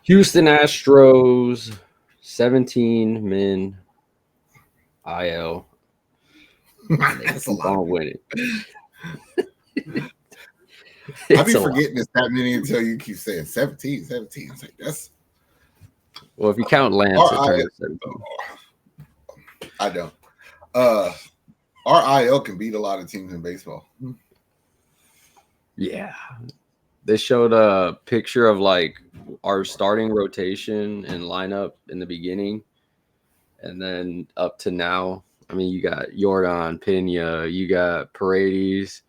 Houston Astros, 17 men IL. And they That's a keep lot. on winning. I be It's a lot. forgetting it's that many until you keep saying 17. It's like that's Well, if you count Lance, it turns to 17. I don't. Our IL can beat a lot of teams in baseball. Yeah. They showed a picture of like our starting rotation and lineup in the beginning. And then up to now, I mean, you got Jordan, Pena, you got Paredes,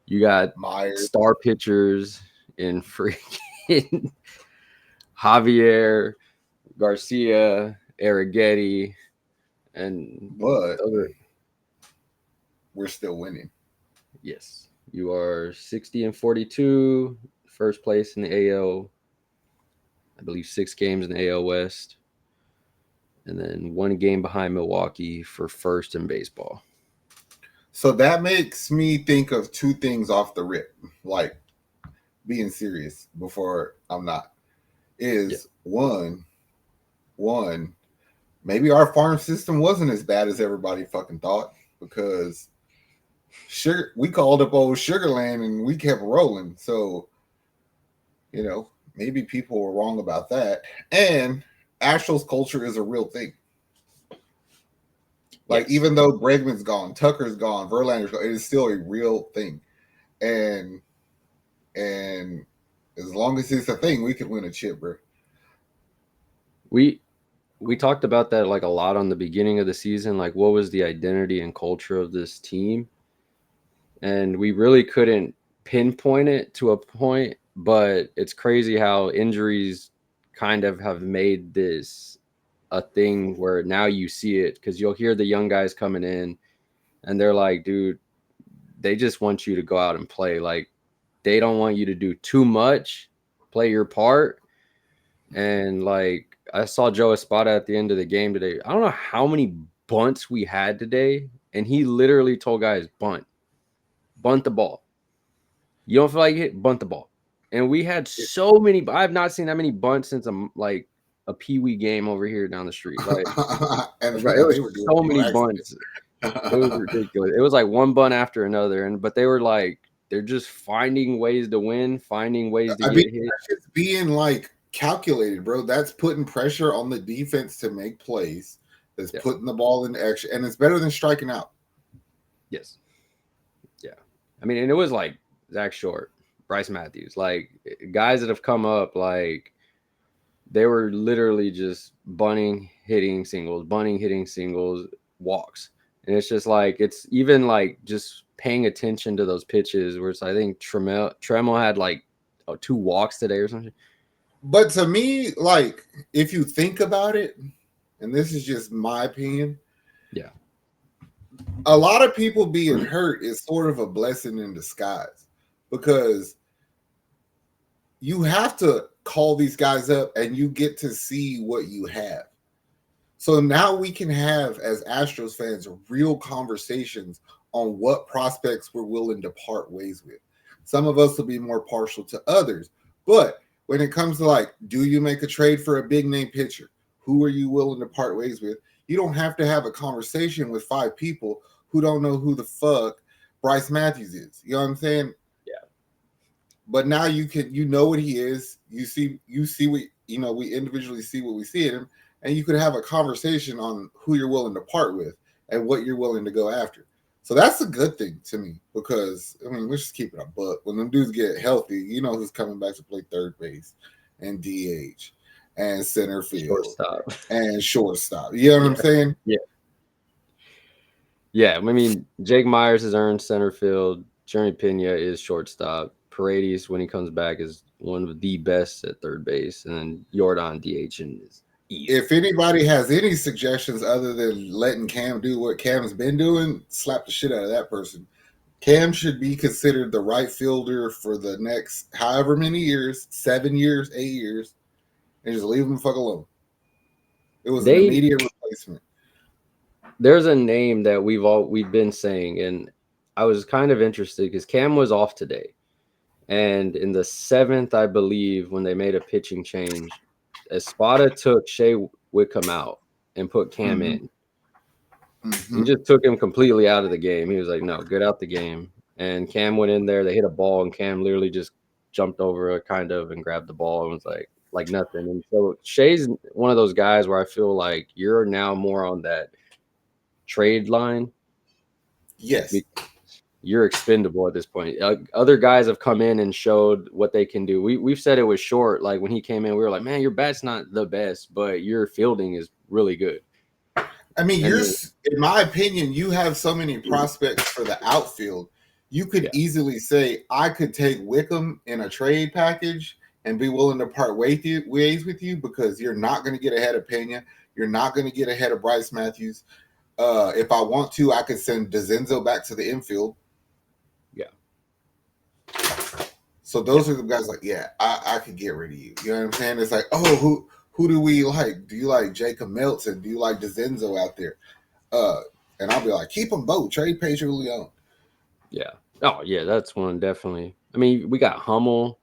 you got Myers, star pitchers in freaking Javier, Garcia, Arrighetti, and but other. we're still winning. Yes, you are 60-42, first place in the AL. I believe 6 games in the AL West, and then 1 game behind Milwaukee for first in baseball. So that makes me think of two things off the rip, like being serious before I'm not. Is one, maybe our farm system wasn't as bad as everybody fucking thought because we called up old Sugarland and we kept rolling. So, maybe people were wrong about that. And Astros culture is a real thing. Like, Yes. even though Bregman's gone, Tucker's gone, Verlander's gone, it is still a real thing. And as long as it's a thing, we can win a chip, bro. We talked about that like a lot on the beginning of the season, like what was the identity and culture of this team? And we really couldn't pinpoint it to a point, but it's crazy how injuries kind of have made this a thing where now you see it because you'll hear the young guys coming in and they're like, dude, they just want you to go out and play. Like, they don't want you to do too much, play your part. And like, I saw Joe Espada at the end of the game today. I don't know how many bunts we had today, and he literally told guys, bunt the ball. You don't feel like it, bunt the ball. And we had so many. I've not seen that many bunts since a peewee game over here down the street. Like, And it was they were doing so it many on accident. bunts. It was ridiculous. It was like one bunt after another, but they were like, they're just finding ways to win, finding ways to get hit. It's being like calculated, bro. That's putting pressure on the defense to make plays. That's putting the ball in action, and it's better than striking out. Yes. Yeah. I mean, and it was like Zach Short, Brice Matthews, like guys that have come up, like they were literally just bunting, hitting singles, walks. And it's just like, it's even like just paying attention to those pitches where it's, I think Tremel had like 2 walks today or something. But to me, like, if you think about it, and this is just my opinion, yeah, a lot of people being hurt is sort of a blessing in disguise because you have to call these guys up and you get to see what you have. So now we can have, as Astros fans, real conversations on what prospects we're willing to part ways with. Some of us will be more partial to others, but when it comes to like, do you make a trade for a big name pitcher? Who are you willing to part ways with? You don't have to have a conversation with 5 people who don't know who the fuck Brice Matthews is. You know what I'm saying? Yeah. But now you know what he is. You see what, we individually see what we see in him, and you could have a conversation on who you're willing to part with and what you're willing to go after. So that's a good thing to me because, I mean, let's just keep it a buck. When them dudes get healthy, you know who's coming back to play third base and DH and center field and shortstop. You know what I'm saying? Yeah. Yeah. I mean, Jake Myers has earned center field. Jeremy Pena is shortstop. Paredes, when he comes back, is one of the best at third base. And then Jordan DH is easy. If anybody has any suggestions other than letting Cam do what Cam's been doing, slap the shit out of that person. Cam should be considered the right fielder for the next however many years, 7 years, 8 years, and just leave him the fuck alone. It was an immediate replacement. There's a name that we've been saying, and I was kind of interested because Cam was off today. And in the 7th, I believe, when they made a pitching change, Espada took Shea Wickham out and put Cam Mhm. in. Mhm. He just took him completely out of the game. He was like, no, get out the game. And Cam went in there. They hit a ball, and Cam literally just jumped over it kind of and grabbed the ball and was like nothing. And so Shea's one of those guys where I feel like you're now more on that trade line. Yes. You're expendable at this point. Other guys have come in and showed what they can do. We've said it was Short. Like when he came in, we were like, man, your bat's not the best, but your fielding is really good. I mean, And in my opinion, you have so many prospects for the outfield. You could yeah, easily say, I could take Wickham in a trade package and be willing to part ways with you because you're not going to get ahead of Pena. You're not going to get ahead of Brice Matthews. If I want to, I could send DeZenzo back to the infield. yeah. So those are the guys like, yeah, I could get rid of you. You know what I'm saying? It's like, oh, who do we like? Do you like Jacob Melton? Do you like DeZenzo out there? And I'll be like, keep them both. Trade Pedro Leon. Yeah. Oh, yeah, that's one definitely. I mean, we got Hummel.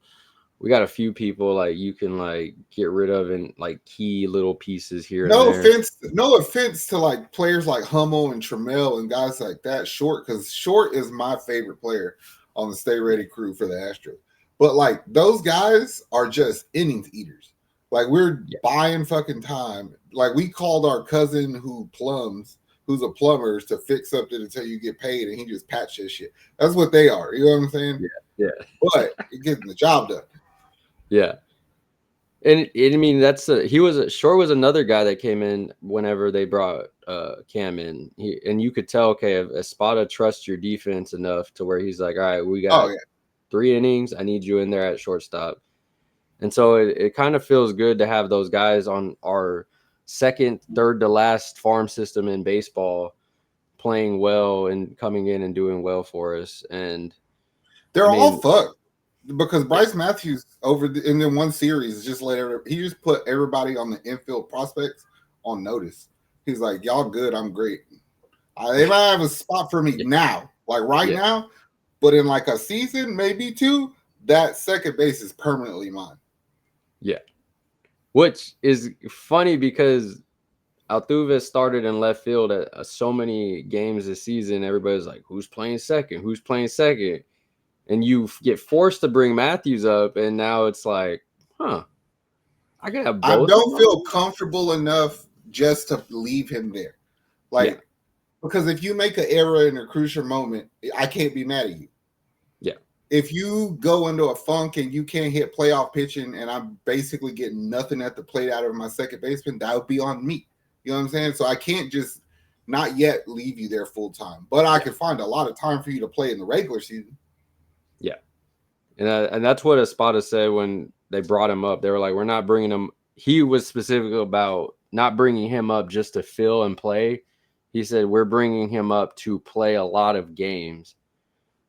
We got a few people like you can like get rid of and like key little pieces here and there. No offense to like players like Hummel and Trammell and guys like that. Because Short is my favorite player on the Stay Ready crew for the Astros. But like those guys are just innings eaters. Like we're buying fucking time. Like we called our cousin who's a plumber, to fix something until you get paid, and he just patched his shit. That's what they are. You know what I'm saying? Yeah. But you're getting the job done. Yeah. And I mean, Short was another guy that came in whenever they brought Cam in. And you could tell, okay, if Espada trusts your defense enough to where he's like, all right, we got 3 innings. I need you in there at shortstop. And so it kind of feels good to have those guys on our second, third to last farm system in baseball playing well and coming in and doing well for us. And they're all fucked because Brice Matthews in the one series he just put everybody on the infield prospects on notice. He's like, y'all good, I'm great. They might have a spot for me now, like now, but in like a season, maybe 2, that second base is permanently mine. Yeah. Which is funny because Altuve started in left field at so many games this season. Everybody's like, who's playing second? Who's playing second? And you get forced to bring Matthews up, and now it's like, I can have both. I don't feel comfortable enough just to leave him there. Like, because if you make an error in a crucial moment, I can't be mad at you. Yeah. If you go into a funk and you can't hit playoff pitching and I'm basically getting nothing at the plate out of my second baseman, that would be on me. You know what I'm saying? So I can't just not yet leave you there full time. But I can find a lot of time for you to play in the regular season. Yeah. And that's what Espada said when they brought him up. They were like, we're not bringing him. He was specific about not bringing him up just to fill and play. He said, we're bringing him up to play a lot of games.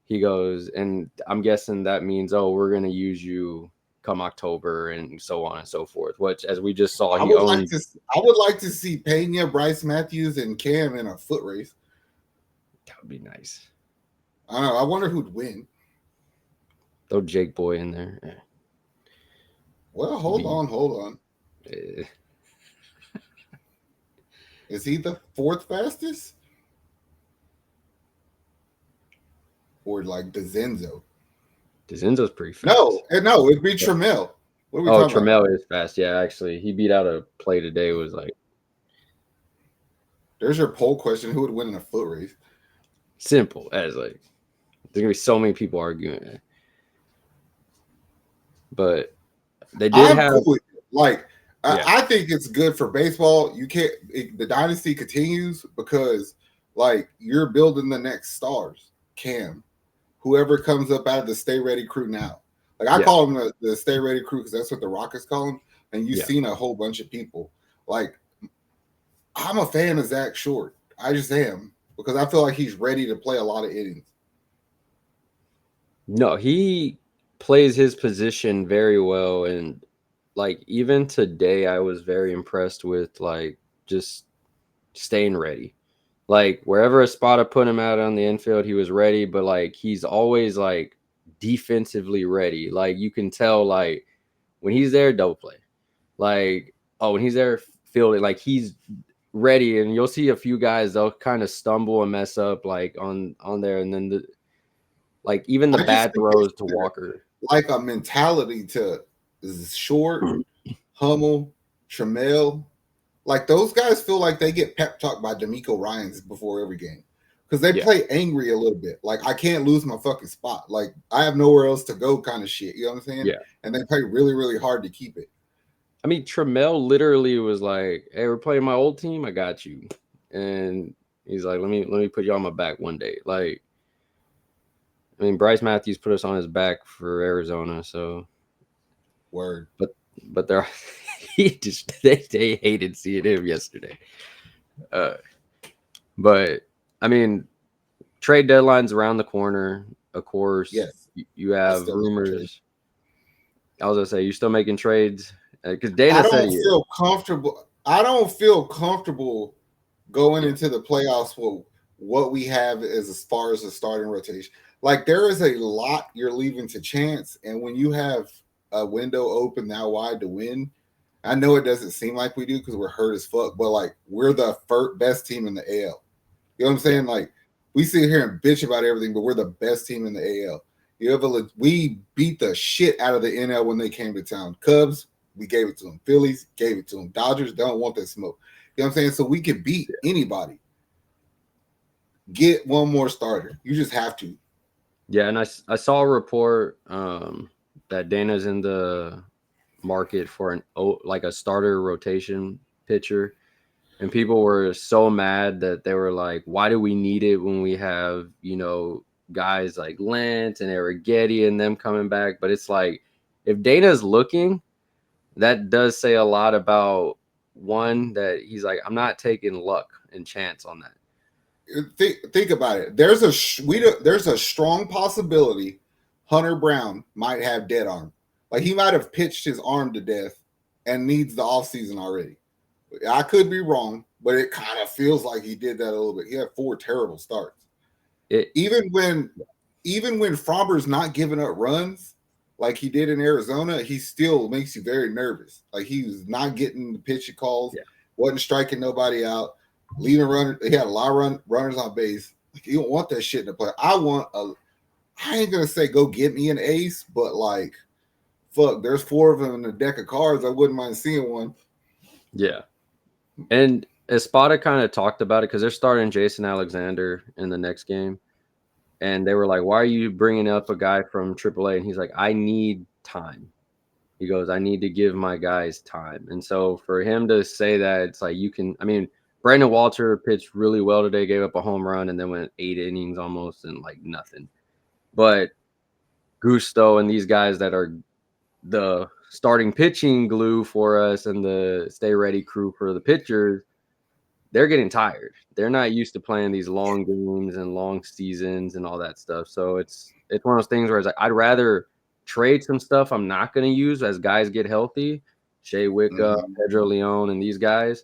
He goes, and I'm guessing that means, we're going to use you come October and so on and so forth, which, as we just saw, I would like to see Pena, Brice Matthews, and Cam in a foot race. That would be nice. I don't know. I wonder who'd win. Throw Jake Boy in there. Well, hold on. Is he the 4th fastest? Or like DeZenzo? DeZenzo's pretty fast. No, it'd be Trammell. What are we talking about? Trammell is fast. Yeah, actually, he beat out a play today. Was like, there's your poll question: who would win in a foot race? Simple as like, there's gonna be so many people arguing it. But they did have cool I think it's good for baseball. The dynasty continues because like you're building the next stars. Cam, whoever comes up out of the Stay Ready crew now. Like I call them the Stay Ready crew because that's what the Rockets call them. And you've seen a whole bunch of people. Like I'm a fan of Zach Short. I just am because I feel like he's ready to play a lot of innings. No, he plays his position very well, and like even today I was very impressed with like just staying ready. Like wherever Espada put him out on the infield, he was ready, but like he's always like defensively ready. Like you can tell like when he's there, double play. Like, oh, when he's there fielding, like he's ready, and you'll see a few guys they'll kind of stumble and mess up like on there, and then like even the I just bad think it's throws to Walker. like a mentality to Short, Hummel, Trammell. Like those guys feel like they get pep talked by D'Amico Ryans before every game because they Yeah. play angry a little bit. Like I can't lose my fucking spot. Like I have nowhere else to go, kind of shit. You know what I'm saying? Yeah. And they play really, really hard to keep it. I mean, Trammell literally was like, "Hey, we're playing my old team. I got you," and he's like, "Let me put you on my back one day." Like, I mean, Brice Matthews put us on his back for Arizona, so Word. but they're they hated seeing him yesterday. But I mean, trade deadline's around the corner. Of course, Yes. you I have still make trades. rumors. I was gonna say, you still making trades because I Dana said don't he is. feel comfortable. I don't feel comfortable going Yeah, into the playoffs with what we have as far as the starting rotation. Like there is a lot you're leaving to chance, and when you have a window open that wide to win, I know it doesn't seem like we do because we're hurt as fuck, but like we're the best team in the AL. You know what I'm yeah, saying? Like we sit here and bitch about everything, but we're the best team in the AL. We beat the shit out of the NL when they came to town. Cubs, we gave it to them. Phillies, gave it to them. Dodgers don't want that smoke. You know what I'm saying? So we could beat anybody. Get one more starter. You just have to. yeah. And I saw a report that Dana's in the market for like a starter rotation pitcher, and people were so mad that they were like, "Why do we need it when we have guys like Lance and Arrighetti and them coming back?" But it's like if Dana's looking, that does say a lot about one that he's like, I'm not taking luck and chance on that. Think about it. There's a strong possibility Hunter Brown might have dead arm. Like he might have pitched his arm to death and needs the offseason already. I could be wrong, but it kind of feels like he did that a little bit. He had 4 terrible starts. It Even when Fromber's not giving up runs like he did in Arizona, he still makes you very nervous. Like he was not getting the pitch calls, yeah. wasn't striking nobody out, leaving runners. He had a lot of runners on base. Like you don't want that shit in the play. I ain't gonna say go get me an ace, but like fuck, there's 4 of them in the deck of cards. I wouldn't mind seeing one. Yeah. And Espada kind of talked about it because they're starting Jason Alexander in the next game. And they were like, why are you bringing up a guy from AAA? And he's like, I need time. He goes, I need to give my guys time. And so for him to say that, it's like I mean, Brandon Walter pitched really well today, gave up a home run, and then went 8 innings almost and like nothing. But Gusto and these guys that are the starting pitching glue for us and the stay ready crew for the pitchers, they're getting tired. They're not used to playing these long games and long seasons and all that stuff. So it's one of those things where it's like I'd rather trade some stuff I'm not going to use as guys get healthy. Shea Wicca, Pedro Leon, and these guys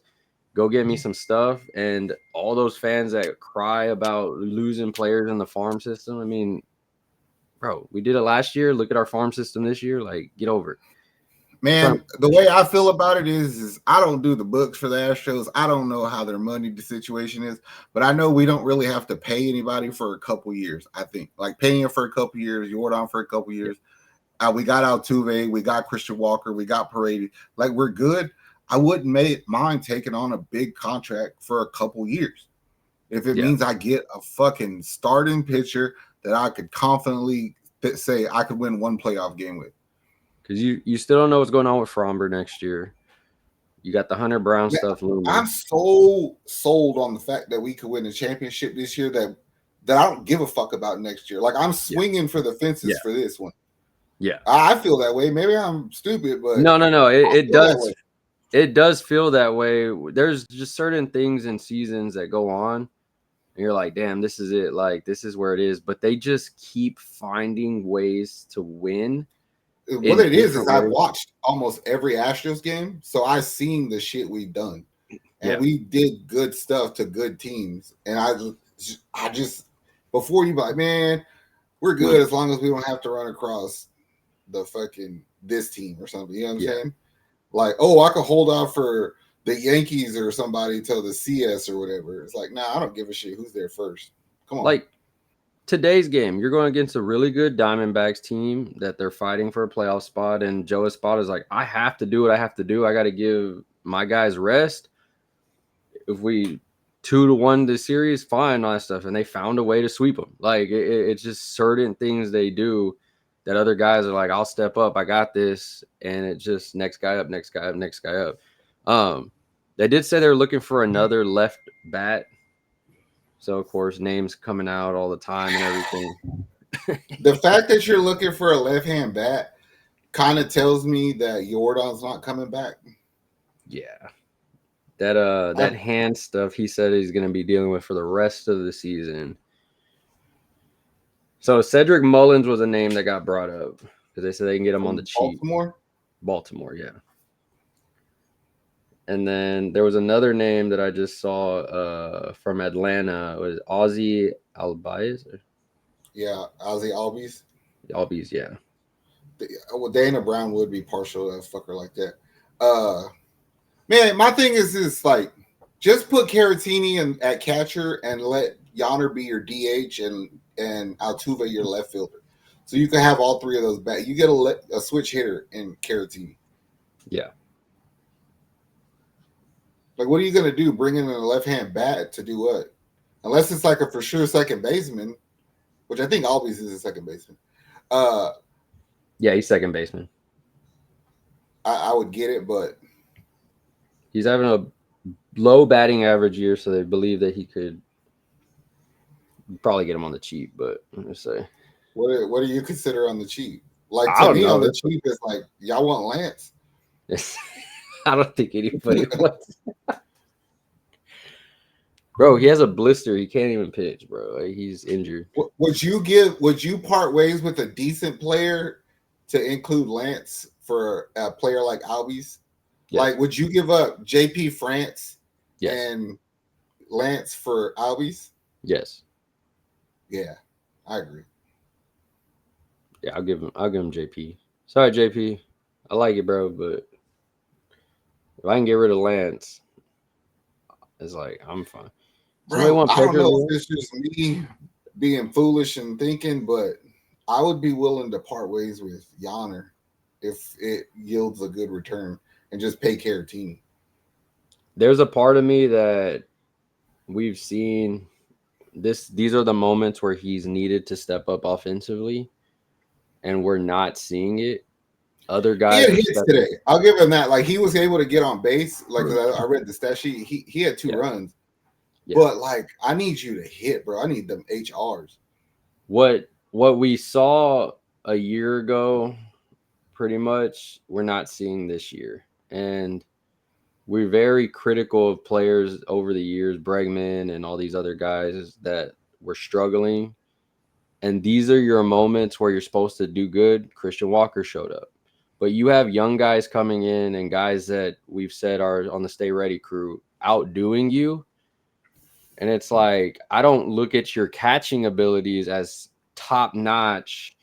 go get me some stuff. And all those fans that cry about losing players in the farm system. I mean, bro, we did it last year. Look at our farm system this year. Like, get over it. Man, the way I feel about it is I don't do the books for the Astros. I don't know how their money situation is, but I know we don't really have to pay anybody for a couple years. I think like paying for a couple years, Jordan for a couple years. We got Altuve, we got Christian Walker, we got Paredes. Like we're good. I wouldn't mind taking on a big contract for a couple years if it means I get a fucking starting pitcher that I could confidently say I could win one playoff game with. Because you still don't know what's going on with Fromber next year. You got the Hunter Brown stuff looming. I'm so sold on the fact that we could win the championship this year that I don't give a fuck about next year. Like I'm swinging for the fences for this one. Yeah, I feel that way. Maybe I'm stupid, but no. It does. It does feel that way. There's just certain things in seasons that go on, and you're like, damn, this is it. Like this is where it is. But they just keep finding ways to win. What it is I've watched almost every Astros game, so I've seen the shit we've done, and we did good stuff to good teams. And I just before you be like, man, we're good as long as we don't have to run across the fucking this team or something. You know what I'm saying? Like, oh, I could hold out for the Yankees or somebody till the CS or whatever. It's like, nah, I don't give a shit who's there first. Come on. Like today's game, you're going against a really good Diamondbacks team that they're fighting for a playoff spot, and Joe Espada is like, I have to do what I have to do. I got to give my guys rest. If we 2-1 the series, fine, all that stuff, and they found a way to sweep them. Like it's just certain things they do that other guys are like, I'll step up, I got this, and it just next guy up, next guy up, next guy up. They did say they're looking for another left bat. So, of course, names coming out all the time and everything. The fact that you're looking for a left-hand bat kind of tells me that Jordan's not coming back. Yeah. That hand stuff he said he's going to be dealing with for the rest of the season. So, Cedric Mullins was a name that got brought up because they said they can get him on the cheap. Baltimore, yeah. And then there was another name that I just saw from Atlanta. It was Ozzy Albies? Yeah, Ozzy Albies. Albies, yeah. Well, Dana Brown would be partial to a fucker like that. Man, my thing is this: like, just put Caratini at catcher and let Yonner be your DH and Altuve your left fielder, so you can have all three of those back. You get a switch hitter in Caratini. Yeah. Like, what are you going to do? Bring in a left-hand bat to do what? Unless it's like a for sure second baseman, which I think Albies is a second baseman. Yeah, he's second baseman. I would get it, but he's having a low batting average year, so they believe that he could probably get him on the cheap. But I'm gonna say, what do you consider on the cheap? Like, to me, on the cheap is like, y'all want Lance? I don't think anybody wants. Bro, he has a blister. He can't even pitch, bro. Like, he's injured. Would you part ways with a decent player to include Lance for a player like Albies? Yes. Like, would you give up JP France and Lance for Albies? Yes. Yeah, I agree. Yeah, I'll give him JP. Sorry, JP. I like it, bro, but if I can get rid of Lance, it's like I'm fine. Bro, I don't know if it's just me being foolish and thinking, but I would be willing to part ways with Yonner if it yields a good return and just pay Caratini. There's a part of me that we've seen this. These are the moments where he's needed to step up offensively, and we're not seeing it. Other guys. He had hits today. I'll give him that. Like, he was able to get on base. Like, I read the stat sheet. He had 2 runs. Yeah. But, like, I need you to hit, bro. I need them HRs. What we saw a year ago, pretty much, we're not seeing this year. And we're very critical of players over the years, Bregman and all these other guys that were struggling. And these are your moments where you're supposed to do good. Christian Walker showed up. But you have young guys coming in and guys that we've said are on the Stay Ready crew outdoing you. And it's like, I don't look at your catching abilities as top notch.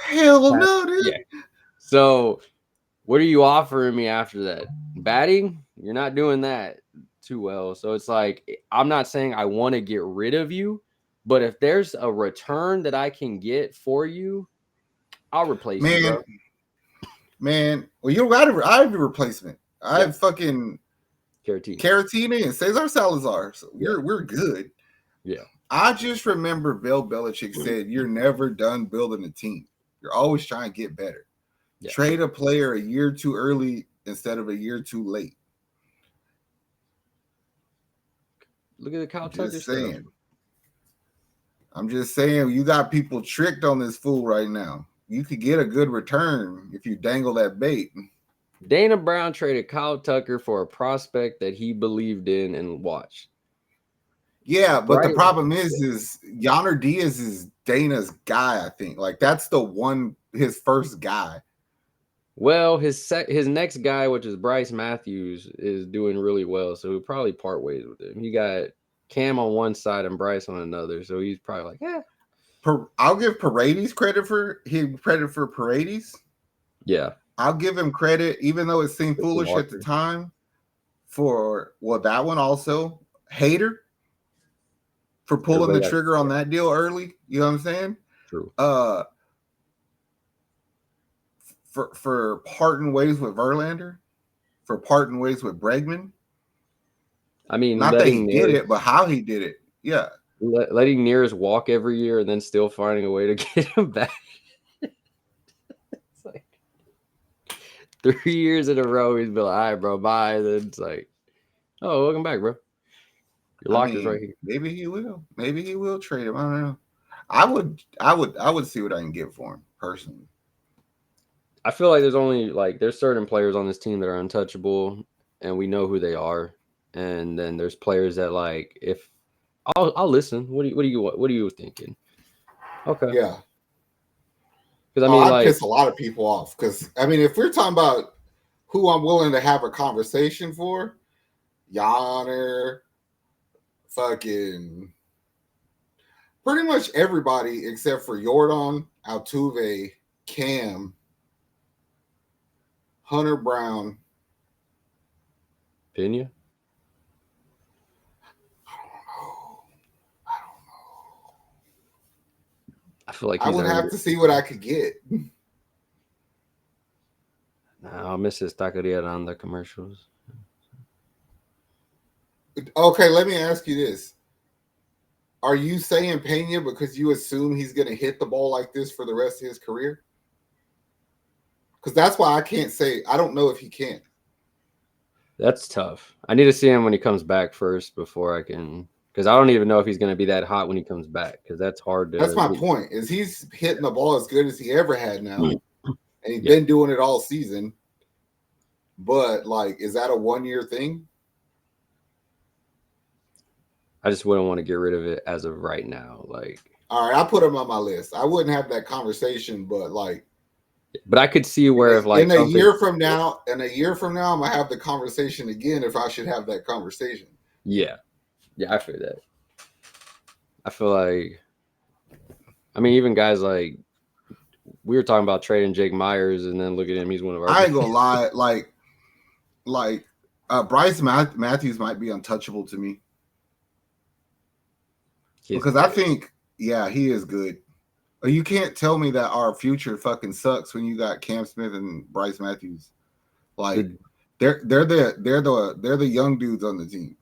Hell no, dude. Yeah. So what are you offering me after that? Batting? You're not doing that too well. So it's like, I'm not saying I want to get rid of you, but if there's a return that I can get for you, I'll replace you, bro. Man, well, you don't I have a replacement. I have fucking Caratini and Cesar Salazar. So we're good. Yeah. I just remember Bill Belichick said, you're never done building a team. You're always trying to get better. Yeah. Trade a player a year too early instead of a year too late. Look at the Kyle Tucker stuff. I'm just saying, you got people tricked on this fool right now. You could get a good return if you dangle that bait. Dana Brown traded Kyle Tucker for a prospect that he believed in and watched. Yeah, but the problem is Yonner Diaz is Dana's guy, I think. Like, that's his first guy. Well, his next guy, which is Brice Matthews, is doing really well, so he'll probably part ways with him. He got Cam on one side and Brice on another, so he's probably like, yeah. I'll give Paredes credit for Paredes. Yeah. I'll give him credit, even though it seemed foolish at the Walker. time. For that one also Hater for pulling the Everybody got trigger on that deal early. You know what I'm saying? true. For parting ways with Verlander, for parting ways with Bregman. I mean, Not that he did it, but how he did it. Yeah. Letting Nearest walk every year and then still finding a way to get him back. It's like 3 years in a row, he's been like, all right, bro, bye. And then it's like, oh, welcome back, bro. Your locker's right here. Maybe he will. Maybe he will trade him. I don't know. I would see what I can get for him personally. I feel like there's certain players on this team that are untouchable, and we know who they are. And then there's players that like if I'll listen. What are you thinking? Okay. Yeah. Because I mean, I'd piss a lot of people off. Because I mean, if we're talking about who I'm willing to have a conversation for, Yonner, fucking pretty much everybody except for Jordan, Altuve, Cam, Hunter Brown, Pena. I feel like I would have to see what I could get. Nah, I'll miss his taqueria on the commercials. Okay, let me ask you this. Are you saying Pena because you assume he's going to hit the ball like this for the rest of his career? Because that's why I can't say. I don't know if he can. That's tough. I need to see him when he comes back first before I can. Because I don't even know if he's going to be that hot when he comes back. Because that's hard to. That's my point. Is he's hitting the ball as good as he ever had now, and he's been doing it all season. But like, is that a 1-year thing? I just wouldn't want to get rid of it as of right now. Like, all right, I put him on my list. I wouldn't have that conversation, but like, but I could see where if like in a year from now, I'm gonna have the conversation again if I should have that conversation. Yeah, I feel that. I feel like, I mean, even guys like we were talking about trading Jake Myers, and then look at him, he's one of our. I ain't gonna lie, like Brice Matthews might be untouchable to me. Because I think, yeah, he is good. You can't tell me that our future fucking sucks when you got Cam Smith and Brice Matthews. Like they're the young dudes on the team.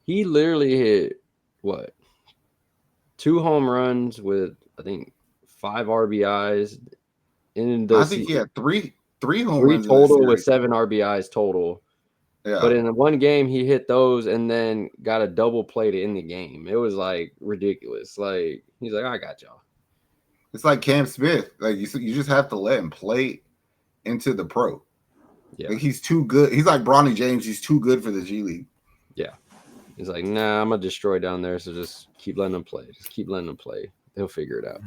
He literally hit what? 2 home runs with I think 5 RBIs in the. I think he had three home runs total with 7 RBIs total. Yeah. But in one game, he hit those and then got a double play to end the game. It was like ridiculous. Like he's like, I got y'all. It's like Cam Smith. Like you just have to let him play into the pro. Yeah, like he's too good. He's like Bronny James. He's too good for the G League. Yeah, he's like, nah, I'm gonna destroy down there. So just keep letting him play. Just keep letting him play. He'll figure it out.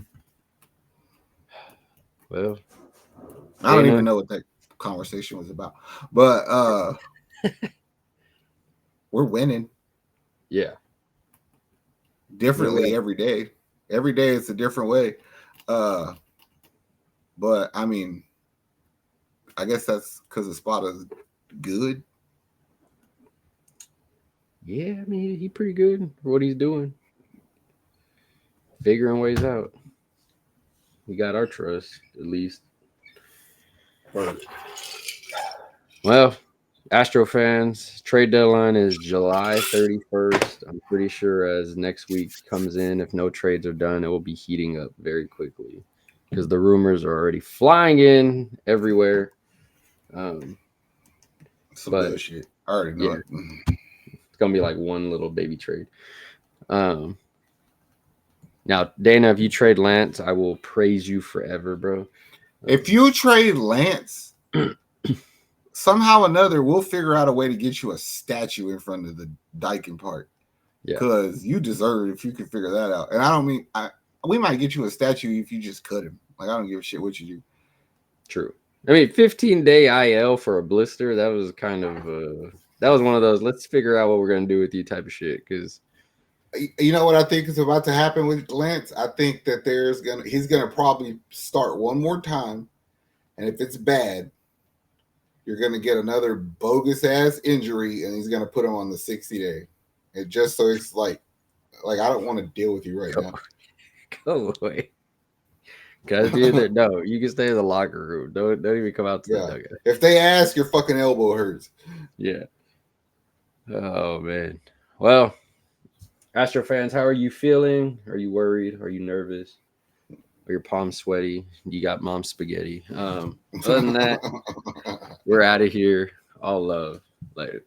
Well, I don't even know what that conversation was about, but we're winning. Yeah. Differently every day. Every day it's a different way. But I mean, I guess that's because Espada's good. Yeah, I mean, he's pretty good for what he's doing. Figuring ways out. He got our trust, at least. Well, Astro fans, trade deadline is July 31st. I'm pretty sure as next week comes in, if no trades are done, it will be heating up very quickly because the rumors are already flying in everywhere. Some bullshit. I already know it. It's going to be like one little baby trade. Now, Dana, if you trade Lance, I will praise you forever, bro. If you trade Lance, somehow or another, we'll figure out a way to get you a statue in front of the Dyken Park. Because you deserve it if you can figure that out. And I don't mean we might get you a statue if you just cut him. Like I don't give a shit what you do. True. I mean, 15-day IL for a blister. That was kind of that was one of those. Let's figure out what we're gonna do with you type of shit. Because you know what I think is about to happen with Lance. I think that he's gonna probably start one more time, and if it's bad, you're going to get another bogus ass injury, and he's going to put him on the 60-day. And just so it's like I don't want to deal with you right now. Go away. Gotta be in there. No, you can stay in the locker room. Don't even come out to the dugout. If they ask, your fucking elbow hurts. Yeah. Oh man. Well, Astro fans, how are you feeling? Are you worried? Are you nervous? Are your palms sweaty? You got mom spaghetti. Other than that, we're out of here. All love. Later.